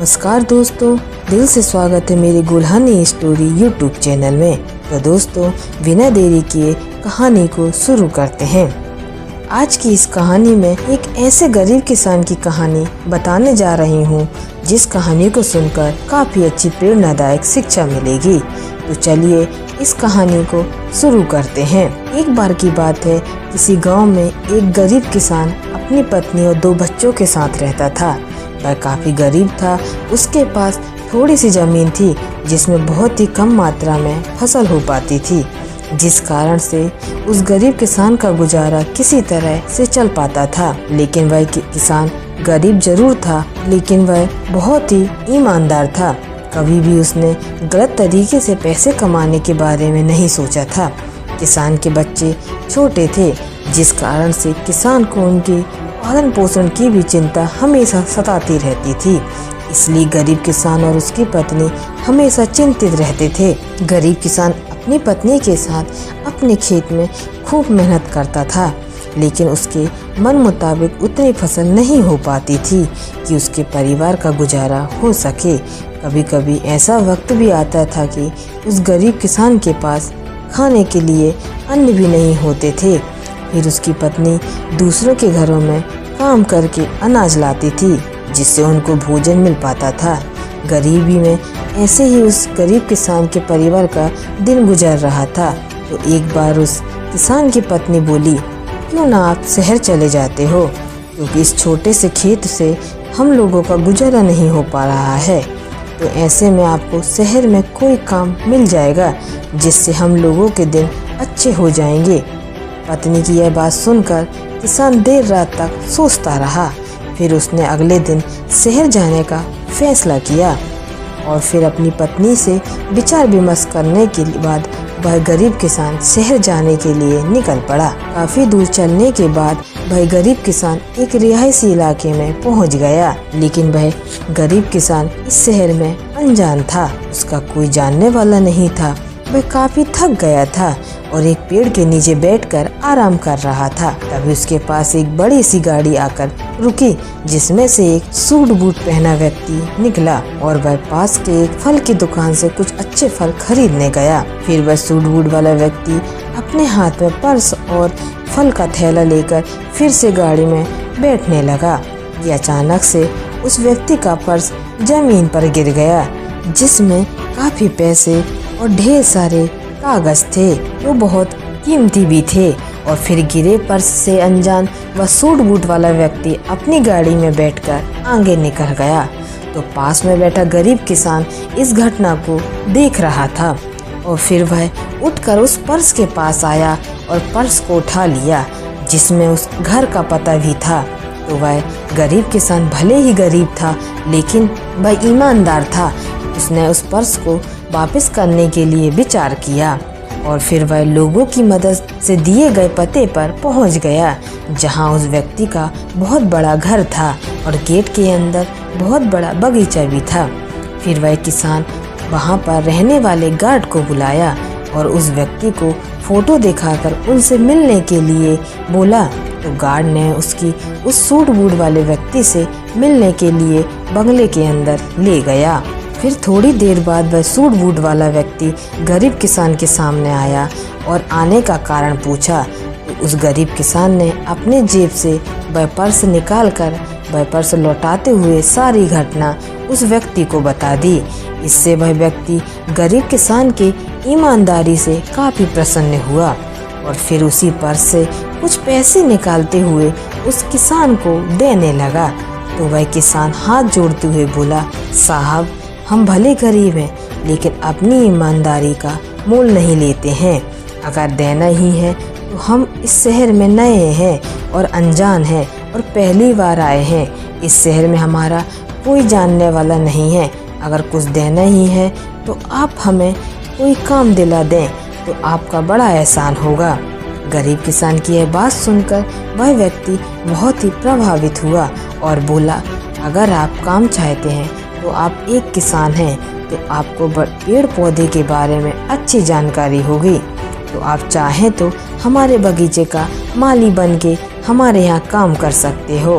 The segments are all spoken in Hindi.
नमस्कार दोस्तों, दिल से स्वागत है मेरी गुल्हानी स्टोरी यूट्यूब चैनल में। तो दोस्तों, बिना देरी किए कहानी को शुरू करते हैं। आज की इस कहानी में एक ऐसे गरीब किसान की कहानी बताने जा रही हूँ जिस कहानी को सुनकर काफी अच्छी प्रेरणादायक शिक्षा मिलेगी। तो चलिए इस कहानी को शुरू करते हैं। एक बार की बात है, किसी गांव में एक गरीब किसान अपनी पत्नी और 2 बच्चों के साथ रहता था। वह काफी गरीब था। उसके पास थोड़ी सी जमीन थी जिसमें बहुत ही कम मात्रा में फसल हो पाती थी, जिस कारण से उस गरीब किसान का गुजारा किसी तरह से चल पाता था। लेकिन वह किसान गरीब जरूर था, लेकिन वह बहुत ही ईमानदार था। कभी भी उसने गलत तरीके से पैसे कमाने के बारे में नहीं सोचा था। किसान के बच्चे छोटे थे, जिस कारण से किसान को उनके पालन पोषण की भी चिंता हमेशा सताती रहती थी। इसलिए गरीब किसान और उसकी पत्नी हमेशा चिंतित रहते थे। गरीब किसान अपनी पत्नी के साथ अपने खेत में खूब मेहनत करता था, लेकिन उसके मन मुताबिक उतनी फसल नहीं हो पाती थी कि उसके परिवार का गुजारा हो सके। कभी कभी ऐसा वक्त भी आता था कि उस गरीब किसान के पास खाने के लिए अन्न भी नहीं होते थे। फिर उसकी पत्नी दूसरों के घरों में काम करके अनाज लाती थी, जिससे उनको भोजन मिल पाता था। गरीबी में ऐसे ही उस गरीब किसान के परिवार का दिन गुजर रहा था। तो एक बार उस किसान की पत्नी बोली, क्यों ना आप शहर चले जाते हो, क्योंकि इस छोटे से खेत से हम लोगों का गुजारा नहीं हो पा रहा है। तो ऐसे में आपको शहर में कोई काम मिल जाएगा जिससे हम लोगों के दिन अच्छे हो जाएंगे। पत्नी की यह बात सुनकर किसान देर रात तक सोचता रहा। फिर उसने अगले दिन शहर जाने का फैसला किया और फिर अपनी पत्नी से विचार विमर्श करने के बाद वह गरीब किसान शहर जाने के लिए निकल पड़ा। काफी दूर चलने के बाद वह गरीब किसान एक रिहायशी इलाके में पहुंच गया, लेकिन वह गरीब किसान इस शहर में अनजान था। उसका कोई जानने वाला नहीं था। वह काफी थक गया था और एक पेड़ के नीचे बैठकर आराम कर रहा था। तभी उसके पास एक बड़ी सी गाड़ी आकर रुकी, जिसमें से एक सूट बूट पहना व्यक्ति निकला और वह पास के एक फल की दुकान से कुछ अच्छे फल खरीदने गया। फिर वह सूट बूट वाला व्यक्ति अपने हाथ में पर्स और फल का थैला लेकर फिर से गाड़ी में बैठने लगा कि अचानक से उस व्यक्ति का पर्स जमीन पर गिर गया, जिसमें काफी पैसे और ढेर सारे कागज थे जो बहुत कीमती भी थे। और फिर गिरे पर्स से अनजान वह सूट बूट वाला व्यक्ति अपनी गाड़ी में बैठकर आगे निकल गया। तो पास में बैठा गरीब किसान इस घटना को देख रहा था और फिर वह उठकर उस पर्स के पास आया और पर्स को उठा लिया, जिसमें उस घर का पता भी था। तो वह गरीब किसान भले ही गरीब था, लेकिन वह ईमानदार था। उसने उस पर्स को वापस करने के लिए विचार किया और फिर वह लोगों की मदद से दिए गए पते पर पहुंच गया, जहां उस व्यक्ति का बहुत बड़ा घर था और गेट के अंदर बहुत बड़ा बगीचा भी था। फिर वह किसान वहां पर रहने वाले गार्ड को बुलाया और उस व्यक्ति को फोटो दिखाकर उनसे मिलने के लिए बोला। तो गार्ड ने उसकी उस सूट बूट वाले व्यक्ति से मिलने के लिए बंगले के अंदर ले गया। फिर थोड़ी देर बाद वह सूट बूट वाला व्यक्ति गरीब किसान के सामने आया और आने का कारण पूछा। तो उस गरीब किसान ने अपने जेब से वह पर्स निकालकर वह पर्स लौटाते हुए सारी घटना उस व्यक्ति को बता दी। इससे वह व्यक्ति गरीब किसान के ईमानदारी से काफी प्रसन्न हुआ और फिर उसी पर्स से कुछ पैसे निकालते हुए उस किसान को देने लगा। तो वह किसान हाथ जोड़ते हुए बोला, साहब, हम भले गरीब हैं, लेकिन अपनी ईमानदारी का मोल नहीं लेते हैं। अगर देना ही है तो हम इस शहर में नए हैं और अनजान हैं और पहली बार आए हैं। इस शहर में हमारा कोई जानने वाला नहीं है। अगर कुछ देना ही है तो आप हमें कोई काम दिला दें तो आपका बड़ा एहसान होगा। गरीब किसान की यह बात सुनकर वह व्यक्ति बहुत ही प्रभावित हुआ और बोला, अगर आप काम चाहते हैं तो आप एक किसान हैं, तो आपको पेड़ पौधे के बारे में अच्छी जानकारी होगी। तो आप चाहें तो हमारे बगीचे का माली बन के हमारे यहाँ काम कर सकते हो।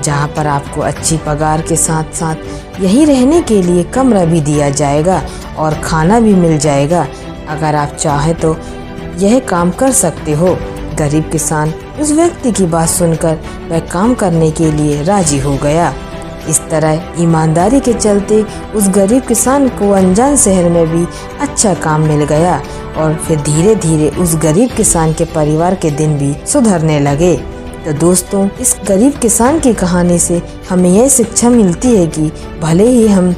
जहाँ पर आपको अच्छी पगार के साथ साथ यहीं रहने के लिए कमरा भी दिया जाएगा और खाना भी मिल जाएगा। अगर आप चाहें तो यह काम कर सकते हो। गरीब किसान उस व्यक्ति की बात सुनकर वह काम करने के लिए राजी हो गया। इस तरह ईमानदारी के चलते उस गरीब किसान को अनजान शहर में भी अच्छा काम मिल गया और फिर धीरे धीरे उस गरीब किसान के परिवार के दिन भी सुधरने लगे। तो दोस्तों, इस गरीब किसान की कहानी से हमें यह शिक्षा मिलती है कि भले ही हम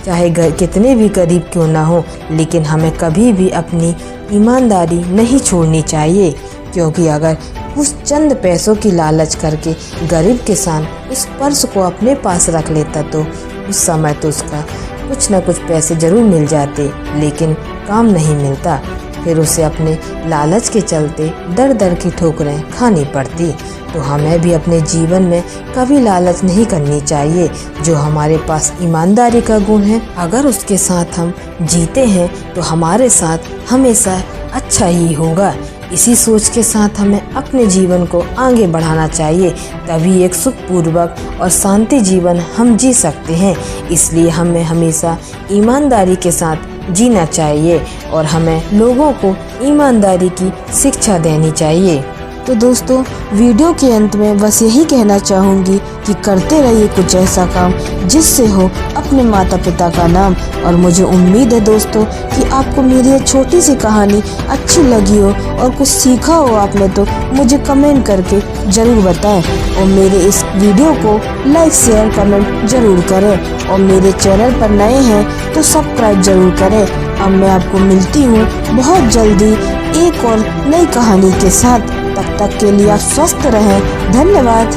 चाहे कितने भी गरीब क्यों ना हो, लेकिन हमें कभी भी अपनी ईमानदारी नहीं छोड़नी चाहिए। क्योंकि अगर उस चंद पैसों की लालच करके गरीब किसान उस पर्स को अपने पास रख लेता तो उस समय तो उसका कुछ न कुछ पैसे जरूर मिल जाते, लेकिन काम नहीं मिलता। फिर उसे अपने लालच के चलते दर दर की ठोकरें खानी पड़ती। तो हमें भी अपने जीवन में कभी लालच नहीं करनी चाहिए। जो हमारे पास ईमानदारी का गुण है, अगर उसके साथ हम जीते हैं तो हमारे साथ हमेशा अच्छा ही होगा। इसी सोच के साथ हमें अपने जीवन को आगे बढ़ाना चाहिए, तभी एक सुखपूर्वक और शांति जीवन हम जी सकते हैं। इसलिए हमें हमेशा ईमानदारी के साथ जीना चाहिए और हमें लोगों को ईमानदारी की शिक्षा देनी चाहिए। तो दोस्तों, वीडियो के अंत में बस यही कहना चाहूँगी कि करते रहिए कुछ ऐसा काम जिससे हो अपने माता पिता का नाम। और मुझे उम्मीद है दोस्तों कि आपको मेरी ये छोटी सी कहानी अच्छी लगी हो और कुछ सीखा हो आपने, तो मुझे कमेंट करके ज़रूर बताएं और मेरे इस वीडियो को लाइक शेयर कमेंट ज़रूर करें और मेरे चैनल पर नए हैं तो सब्सक्राइब ज़रूर करें। अब मैं आपको मिलती हूँ बहुत जल्दी एक और नई कहानी के साथ। तब तक के लिए आप स्वस्थ रहें। धन्यवाद।